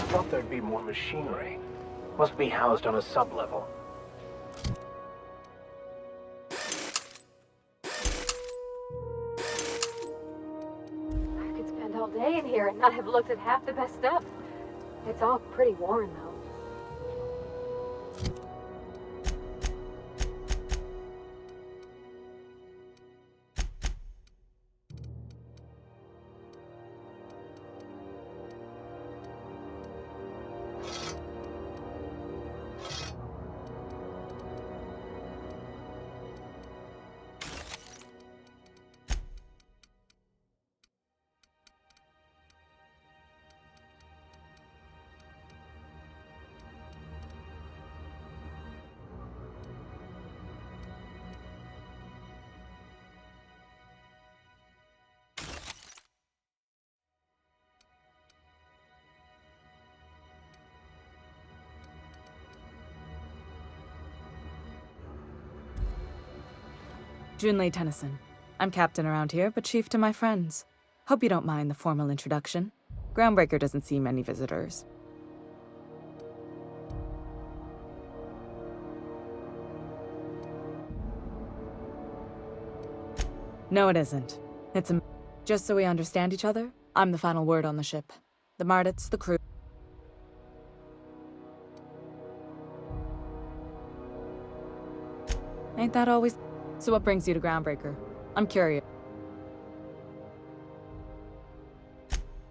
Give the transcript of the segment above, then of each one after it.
Thought there'd be more machinery. Must be housed on a sublevel. I could spend all day in here and not have looked at half the best stuff. It's all pretty worn, though. Junlei Tennyson. I'm captain around here, but chief to my friends. Hope you don't mind the formal introduction. Groundbreaker doesn't see many visitors. No, it isn't. It's a... Just so we understand each other, I'm the final word on the ship. The Mardits, the crew... Ain't that always... So what brings you to Groundbreaker? I'm curious.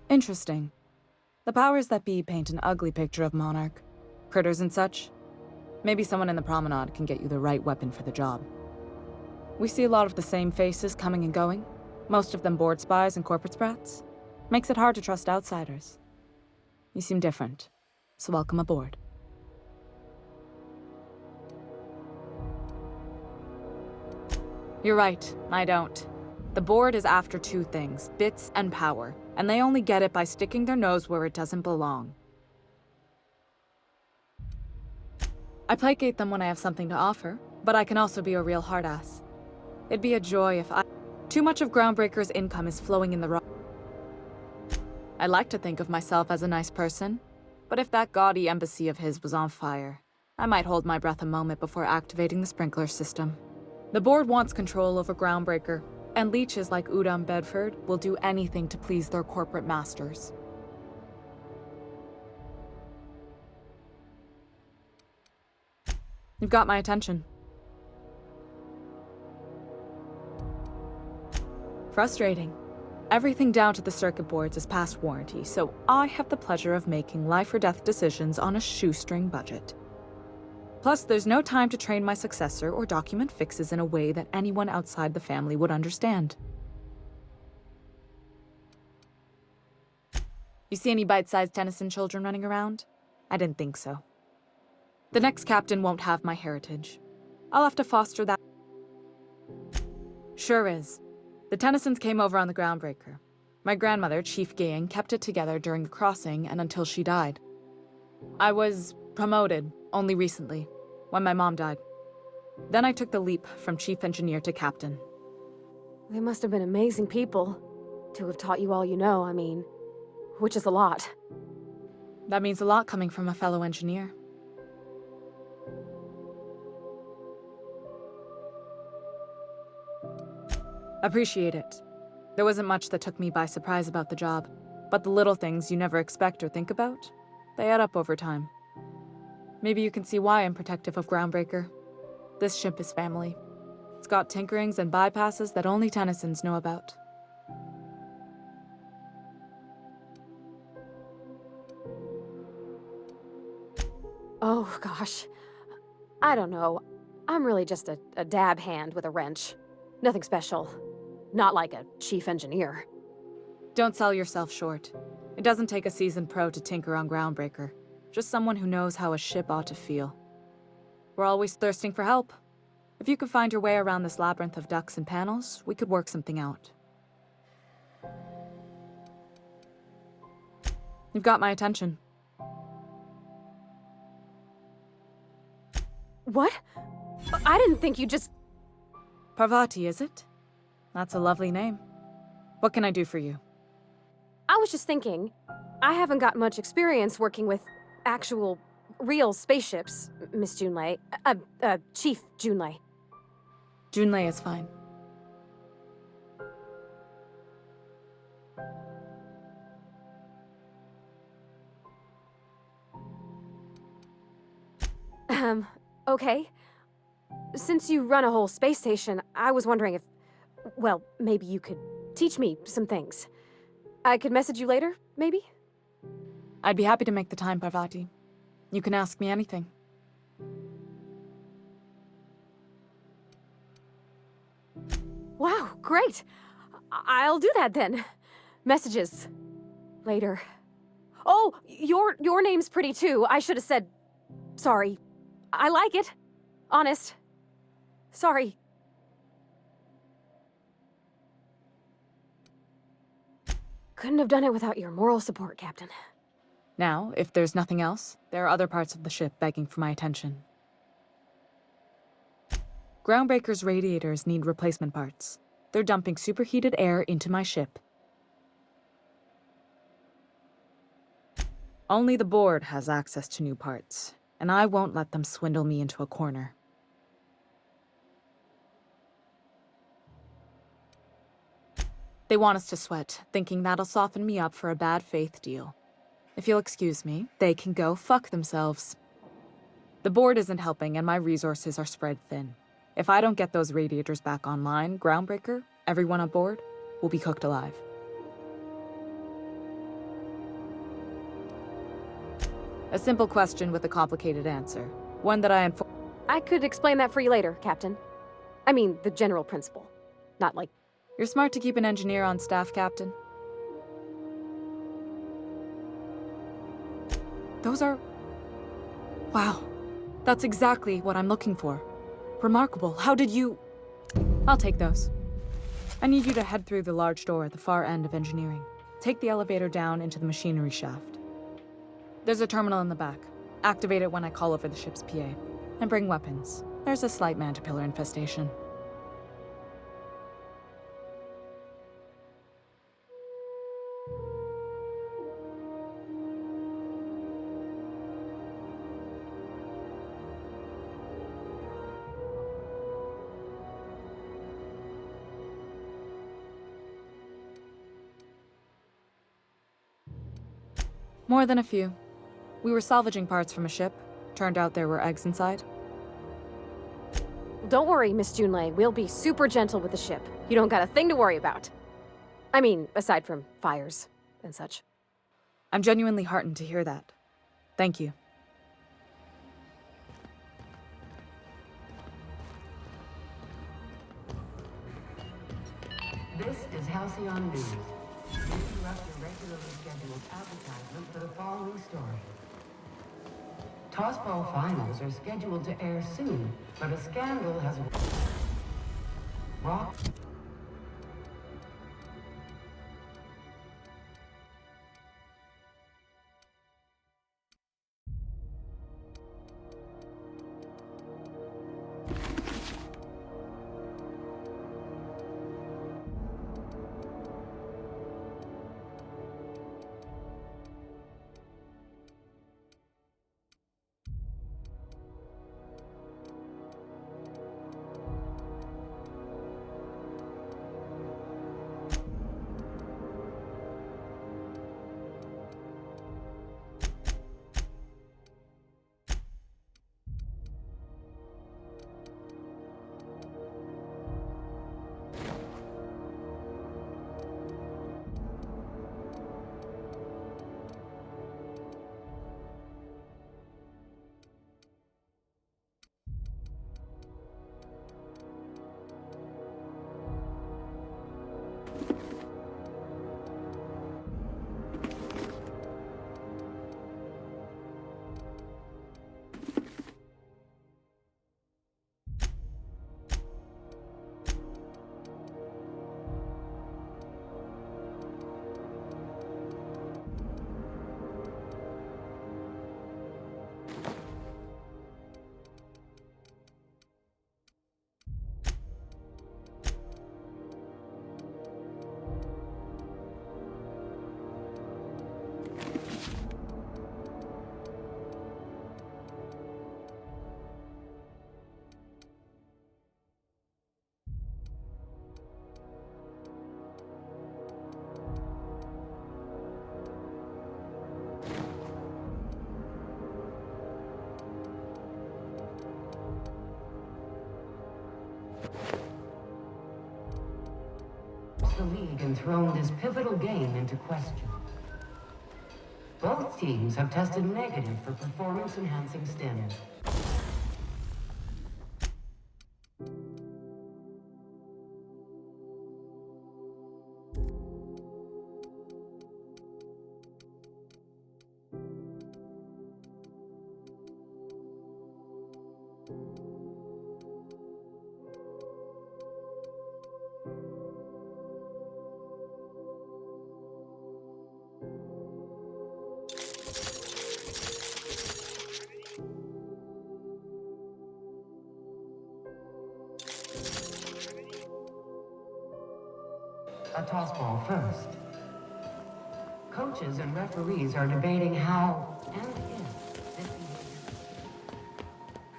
Interesting. The powers that be paint an ugly picture of Monarch. Critters and such. Maybe someone in the promenade can get you the right weapon for the job. We see a lot of the same faces coming and going. Most of them board spies and corporate sprats. Makes it hard to trust outsiders. You seem different, so welcome aboard. You're right, I don't. The board is after two things, bits and power, and they only get it by sticking their nose where it doesn't belong. I placate them when I have something to offer, but I can also be a real hard-ass. It'd be a joy if Too much of Groundbreaker's income is flowing in the wrong... I like to think of myself as a nice person, but if that gaudy embassy of his was on fire, I might hold my breath a moment before activating the sprinkler system. The board wants control over Groundbreaker, and leeches like Udom Bedford will do anything to please their corporate masters. You've got my attention. Frustrating. Everything down to the circuit boards is past warranty, so I have the pleasure of making life or death decisions on a shoestring budget. Plus, there's no time to train my successor or document fixes in a way that anyone outside the family would understand. You see any bite-sized Tennyson children running around? I didn't think so. The next captain won't have my heritage. I'll have to foster that. Sure is. The Tennysons came over on the Groundbreaker. My grandmother, Chief Gaying, kept it together during the crossing and until she died. I was promoted only recently, when my mom died. Then I took the leap from chief engineer to captain. They must have been amazing people to have taught you all you know, I mean, which is a lot. That means a lot coming from a fellow engineer. Appreciate it. There wasn't much that took me by surprise about the job, but the little things you never expect or think about, they add up over time. Maybe you can see why I'm protective of Groundbreaker. This ship is family. It's got tinkerings and bypasses that only Tennysons know about. Oh, gosh. I don't know. I'm really just a dab hand with a wrench. Nothing special. Not like a chief engineer. Don't sell yourself short. It doesn't take a seasoned pro to tinker on Groundbreaker. Just someone who knows how a ship ought to feel. We're always thirsting for help. If you could find your way around this labyrinth of ducts and panels, we could work something out. You've got my attention. What? I didn't think you just... Parvati, is it? That's a lovely name. What can I do for you? I was just thinking, I haven't got much experience working with actual, real spaceships, Miss Junlei. Chief Junlei. Junlei is fine. Okay. Since you run a whole space station, I was wondering if, well, maybe you could teach me some things. I could message you later, maybe? I'd be happy to make the time, Parvati. You can ask me anything. Wow, great! I'll do that then. Messages. Later. Oh, your name's pretty too. I should have said... Sorry. I like it. Honest. Sorry. Couldn't have done it without your moral support, Captain. Now, if there's nothing else, there are other parts of the ship begging for my attention. Groundbreaker's radiators need replacement parts. They're dumping superheated air into my ship. Only the board has access to new parts, and I won't let them swindle me into a corner. They want us to sweat, thinking that'll soften me up for a bad faith deal. If you'll excuse me, they can go fuck themselves. The board isn't helping and my resources are spread thin. If I don't get those radiators back online, Groundbreaker, everyone aboard, will be cooked alive. A simple question with a complicated answer. One that I could explain that for you later, Captain. I mean, the general principle. Not like... You're smart to keep an engineer on staff, Captain. Those are... Wow. That's exactly what I'm looking for. Remarkable. How did you... I'll take those. I need you to head through the large door at the far end of engineering. Take the elevator down into the machinery shaft. There's a terminal in the back. Activate it when I call over the ship's PA. And bring weapons. There's a slight mantipillar infestation. More than a few. We were salvaging parts from a ship. Turned out there were eggs inside. Don't worry, Miss Junlei. We'll be super gentle with the ship. You don't got a thing to worry about. I mean, aside from fires and such. I'm genuinely heartened to hear that. Thank you. This is Halcyon News. We interrupt your regularly scheduled advertisement for the following story. Tossball finals are scheduled to air soon, but a scandal has rocked. League and thrown this pivotal game into question. Both teams have tested negative for performance-enhancing stims. A toss ball first. Coaches and referees are debating how and if this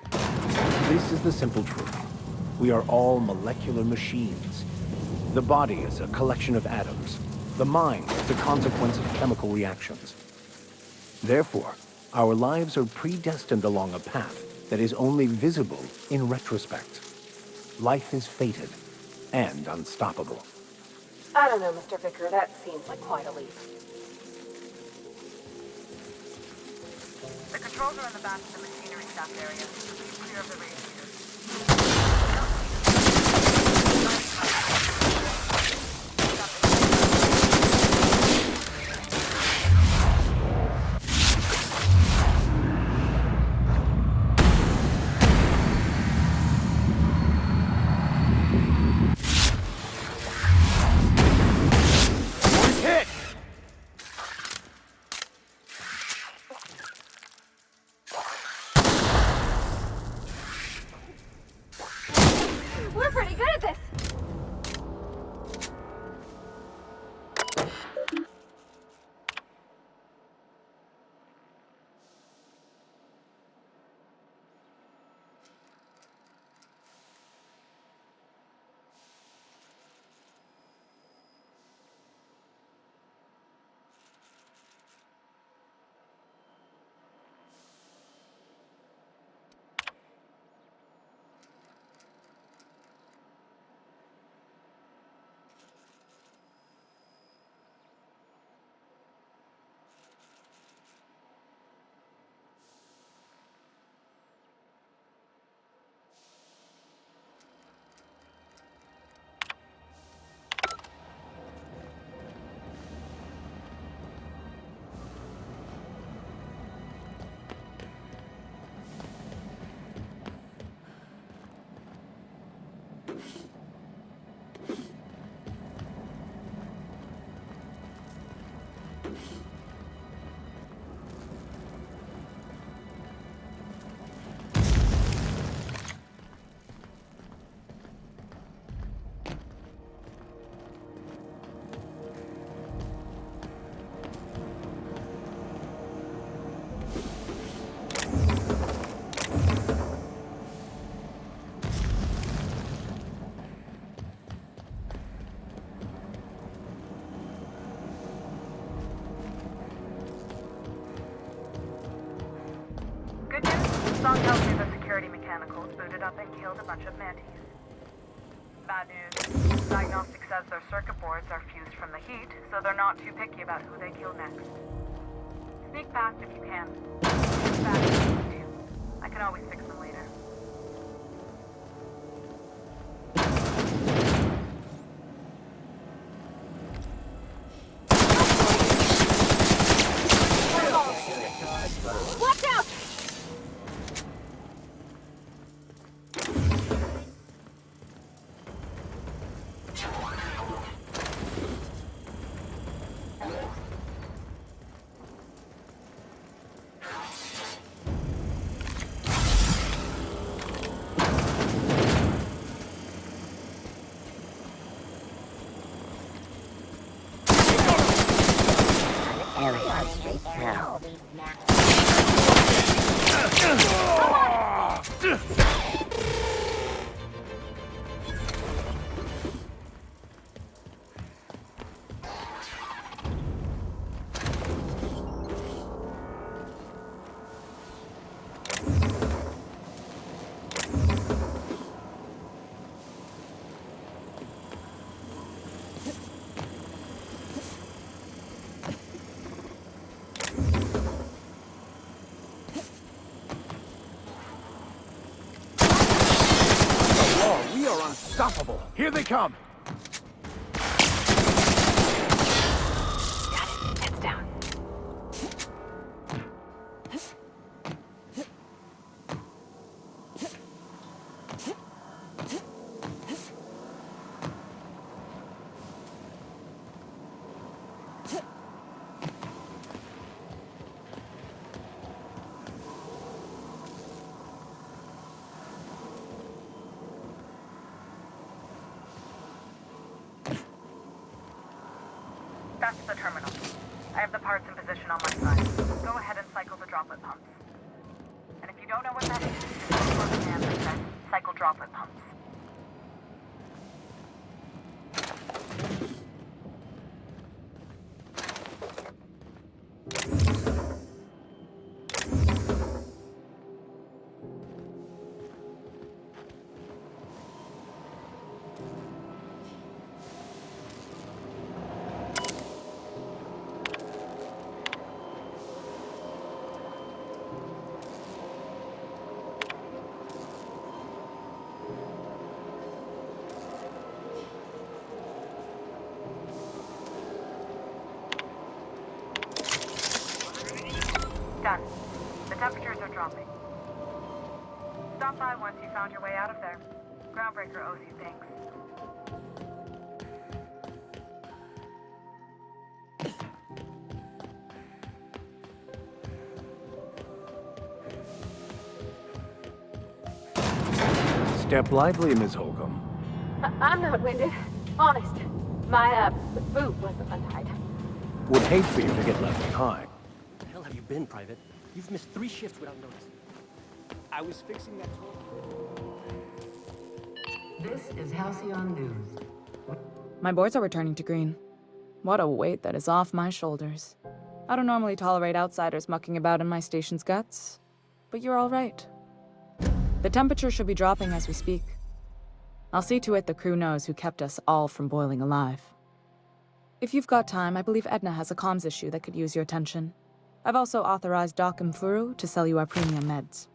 behavior... This is the simple truth. We are all molecular machines. The body is a collection of atoms. The mind is a consequence of chemical reactions. Therefore, our lives are predestined along a path that is only visible in retrospect. Life is fated and unstoppable. I don't know, Mr. Vicker. That seems like quite a leap. The controls are in the back of the machinery shaft area. Please clear of the radiators. We're pretty good at this! Good news, Song tells me the security mechanicals booted up and killed a bunch of mantis. Bad news, diagnostic says their circuit boards are fused from the heat, so they're not too picky about who they kill next. Sneak past if you can. It's bad if you need to. I can always fix them later. Watch out! unstoppable. Here they come. Got it. Heads down. That's the terminal. I have the parts in position on my side. Go ahead and cycle the droplet pumps. And if you don't know what that is, just look for a command that says cycle droplet pumps. Done. The temperatures are dropping. Stop by once you found your way out of there. Groundbreaker owes you thanks. Step lively, Ms. Holcomb. I'm not winded. Honest. My, boot wasn't untied. Would hate for you to get left behind. Where the hell have you been, Private? You've missed 3 shifts without notice. I was fixing that toilet. This is Halcyon News. My boards are returning to green. What a weight that is off my shoulders. I don't normally tolerate outsiders mucking about in my station's guts, but you're all right. The temperature should be dropping as we speak. I'll see to it the crew knows who kept us all from boiling alive. If you've got time, I believe Edna has a comms issue that could use your attention. I've also authorized Doc and Furu to sell you our premium meds.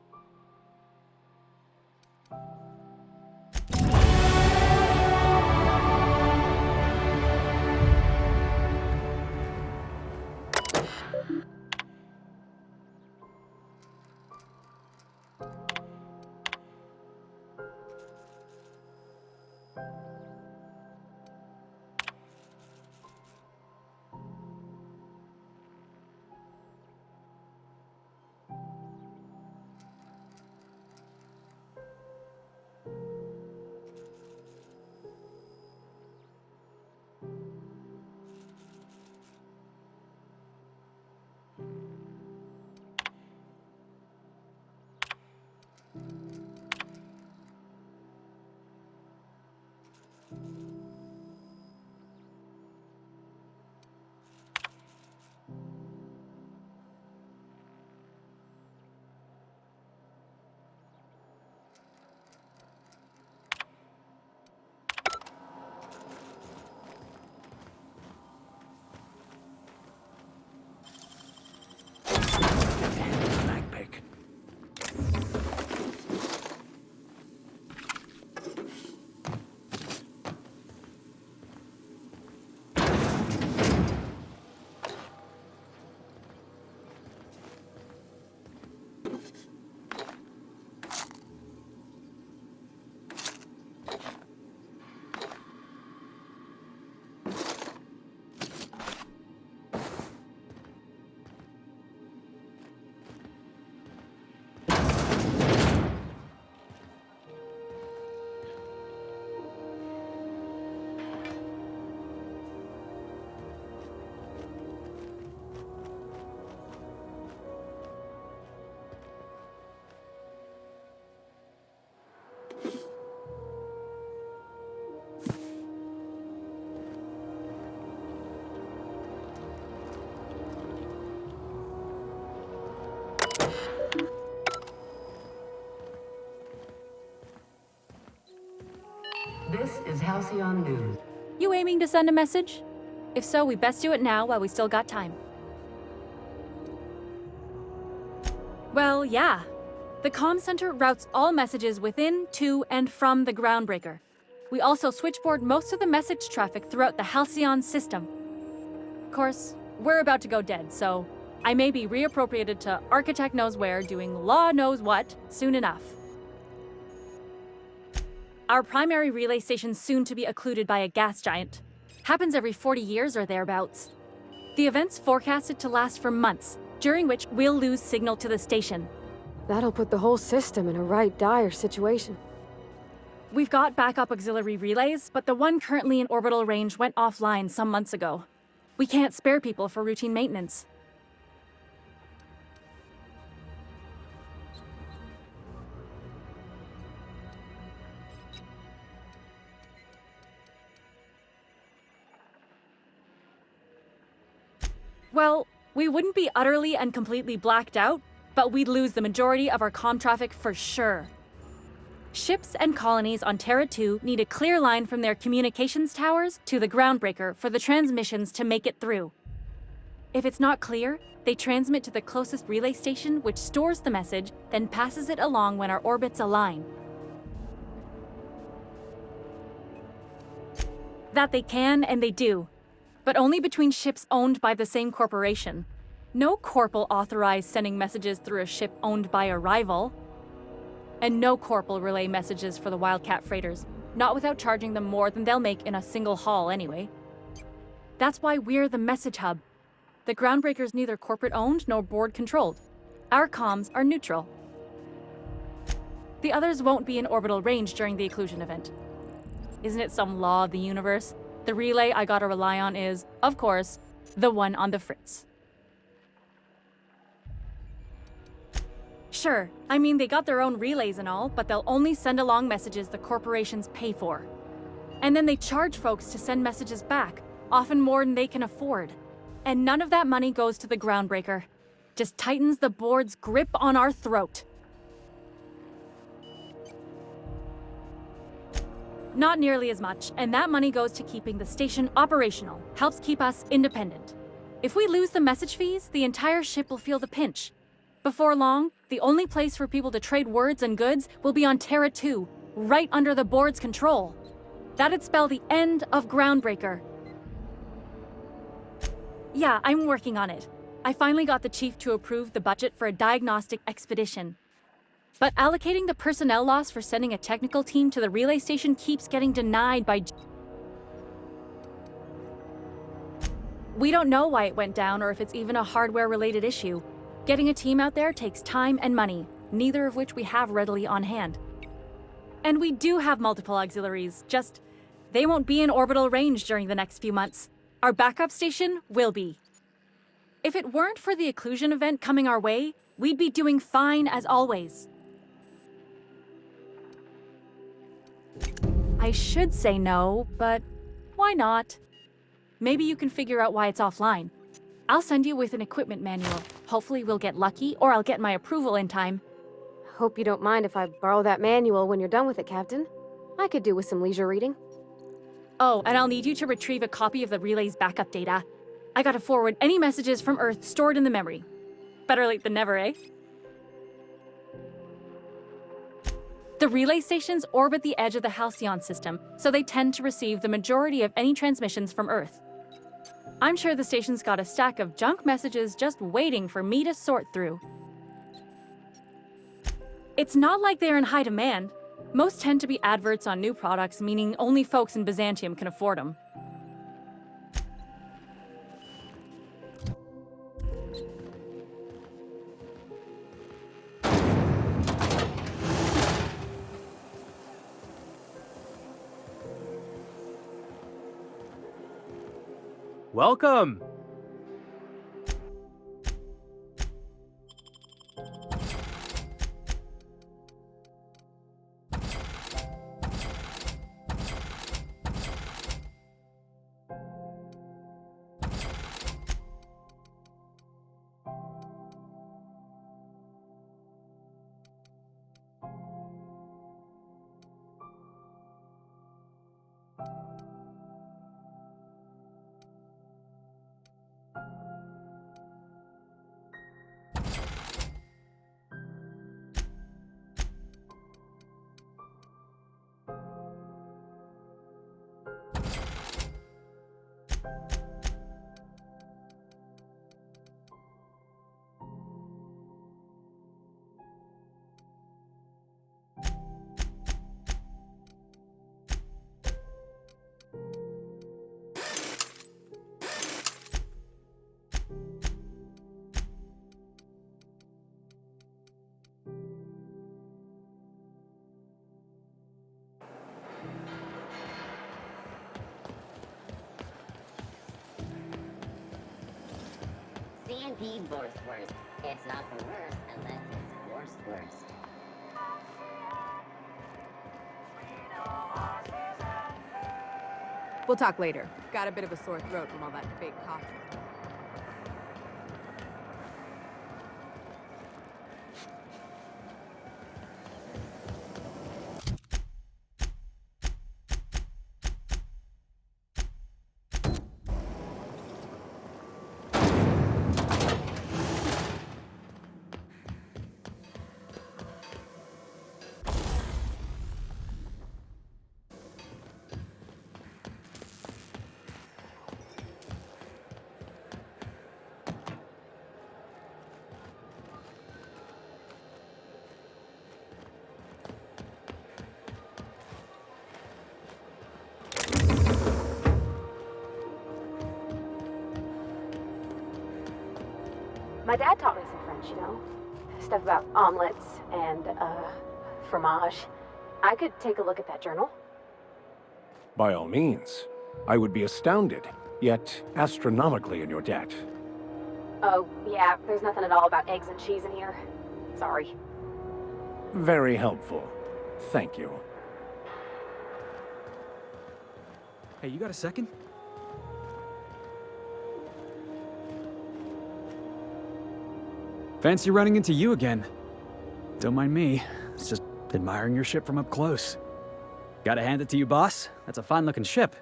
This is Halcyon News. You aiming to send a message? If so, we best do it now while we still got time. Well, yeah. The comm center routes all messages within, to, and from the Groundbreaker. We also switchboard most of the message traffic throughout the Halcyon system. Of course, we're about to go dead, so I may be reappropriated to architect knows where, doing law knows what, soon enough. Our primary relay station's soon to be occluded by a gas giant. Happens every 40 years or thereabouts. The event's forecasted to last for months, during which we'll lose signal to the station. That'll put the whole system in a right dire situation. We've got backup auxiliary relays, but the one currently in orbital range went offline some months ago. We can't spare people for routine maintenance. Well, we wouldn't be utterly and completely blacked out, but we'd lose the majority of our comm traffic for sure. Ships and colonies on Terra 2 need a clear line from their communications towers to the Groundbreaker for the transmissions to make it through. If it's not clear, they transmit to the closest relay station, which stores the message, then passes it along when our orbits align. That they can, and they do. But only between ships owned by the same corporation. No corp will authorize sending messages through a ship owned by a rival. And no corp will relay messages for the Wildcat freighters, not without charging them more than they'll make in a single haul anyway. That's why we're the message hub. The Groundbreaker's neither corporate owned nor board controlled. Our comms are neutral. The others won't be in orbital range during the occlusion event. Isn't it some law of the universe? The relay I gotta rely on is, of course, the one on the Fritz. Sure, I mean they got their own relays and all, but they'll only send along messages the corporations pay for. And then they charge folks to send messages back, often more than they can afford. And none of that money goes to the Groundbreaker. Just tightens the board's grip on our throat. Not nearly as much, and that money goes to keeping the station operational, helps keep us independent. If we lose the message fees, the entire ship will feel the pinch. Before long, the only place for people to trade words and goods will be on Terra 2, right under the board's control. That'd spell the end of Groundbreaker. Yeah, I'm working on it. I finally got the chief to approve the budget for a diagnostic expedition. But allocating the personnel loss for sending a technical team to the relay station keeps getting denied by... We don't know why it went down or if it's even a hardware-related issue. Getting a team out there takes time and money, neither of which we have readily on hand. And we do have multiple auxiliaries, just they won't be in orbital range during the next few months. Our backup station will be. If it weren't for the occlusion event coming our way, we'd be doing fine as always. I should say no, but why not? Maybe you can figure out why it's offline. I'll send you with an equipment manual. Hopefully we'll get lucky, or I'll get my approval in time. Hope you don't mind if I borrow that manual when you're done with it, Captain. I could do with some leisure reading. Oh, and I'll need you to retrieve a copy of the relay's backup data. I gotta forward any messages from Earth stored in the memory. Better late than never, eh? The relay stations orbit the edge of the Halcyon system, so they tend to receive the majority of any transmissions from Earth. I'm sure the station's got a stack of junk messages just waiting for me to sort through. It's not like they're in high demand. Most tend to be adverts on new products, meaning only folks in Byzantium can afford them. Welcome! might be worst worst. It's not the worst unless it's worst worst. We'll talk later. Got a bit of a sore throat from all that fake coffee. My dad taught me some French, you know? Stuff about omelets and, fromage. I could take a look at that journal. By all means. I would be astounded, yet astronomically in your debt. Oh, yeah, there's nothing at all about eggs and cheese in here. Sorry. Very helpful. Thank you. Hey, you got a second? Fancy running into you again. Don't mind me. It's just admiring your ship from up close. Gotta hand it to you, boss. That's a fine-looking ship.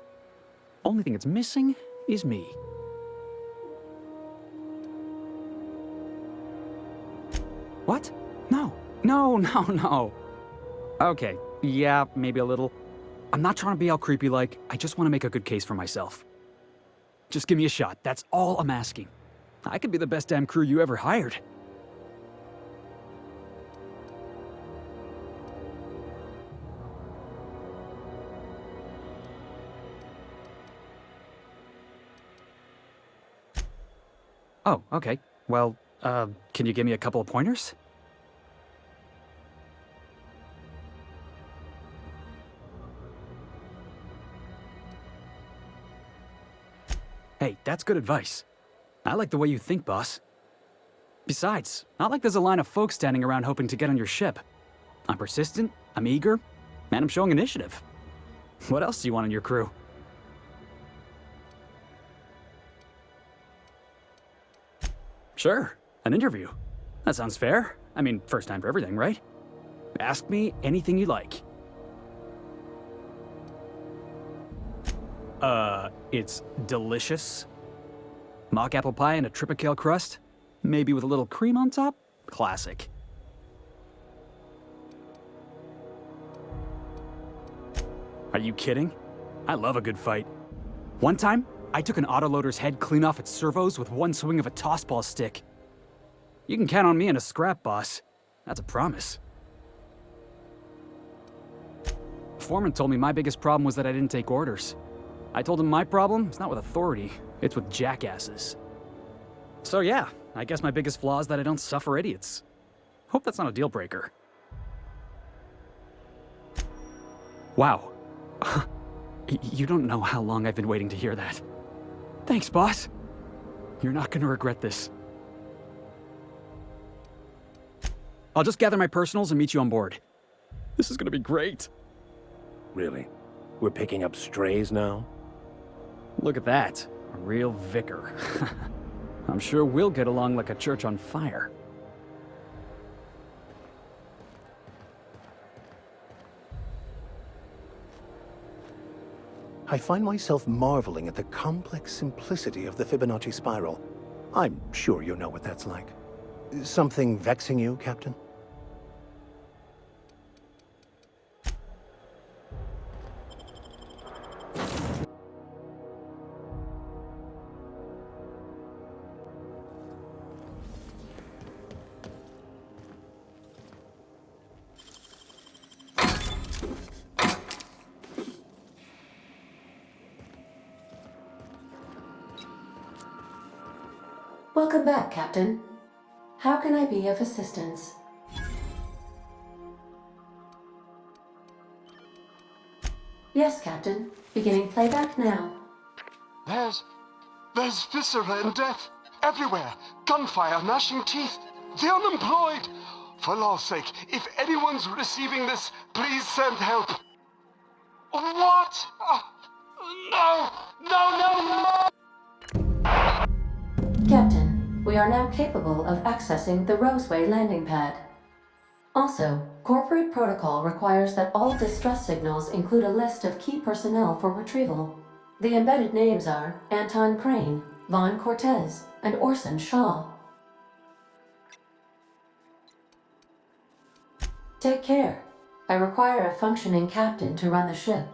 Only thing it's missing is me. What? No. No. Okay, yeah, maybe a little. I'm not trying to be all creepy-like. I just want to make a good case for myself. Just give me a shot. That's all I'm asking. I could be the best damn crew you ever hired. Oh, okay. Well, can you give me a couple of pointers? Hey, that's good advice. I like the way you think, boss. Besides, not like there's a line of folks standing around hoping to get on your ship. I'm persistent, I'm eager, and I'm showing initiative. What else do you want in your crew? Sure, an interview. That sounds fair. I mean, first time for everything, right? Ask me anything you like. It's delicious. Mock apple pie and a tripicale crust? Maybe with a little cream on top? Classic. Are you kidding? I love a good fight. One time, I took an autoloader's head clean off its servos with one swing of a tossball stick. You can count on me in a scrap, boss. That's a promise. The foreman told me my biggest problem was that I didn't take orders. I told him my problem is not with authority, it's with jackasses. So yeah, I guess my biggest flaw is that I don't suffer idiots. Hope that's not a deal breaker. Wow. You don't know how long I've been waiting to hear that. Thanks, boss. You're not gonna regret this. I'll just gather my personals and meet you on board. This is gonna be great. Really? We're picking up strays now? Look at that. A real vicar. I'm sure we'll get along like a church on fire. I find myself marveling at the complex simplicity of the Fibonacci spiral. I'm sure you know what that's like. Something vexing you, Captain? Welcome back, Captain. How can I be of assistance? Yes, Captain. Beginning playback now. There's viscera and death. everywhere. Gunfire, gnashing teeth. The unemployed. For law's sake, if anyone's receiving this, please send help. What? No! No, no, no! Captain, we are now capable of accessing the Roseway landing pad. Also, corporate protocol requires that all distress signals include a list of key personnel for retrieval. The embedded names are Anton Crane, Vaughn Cortez, and Orson Shaw. Take care. I require a functioning captain to run the ship.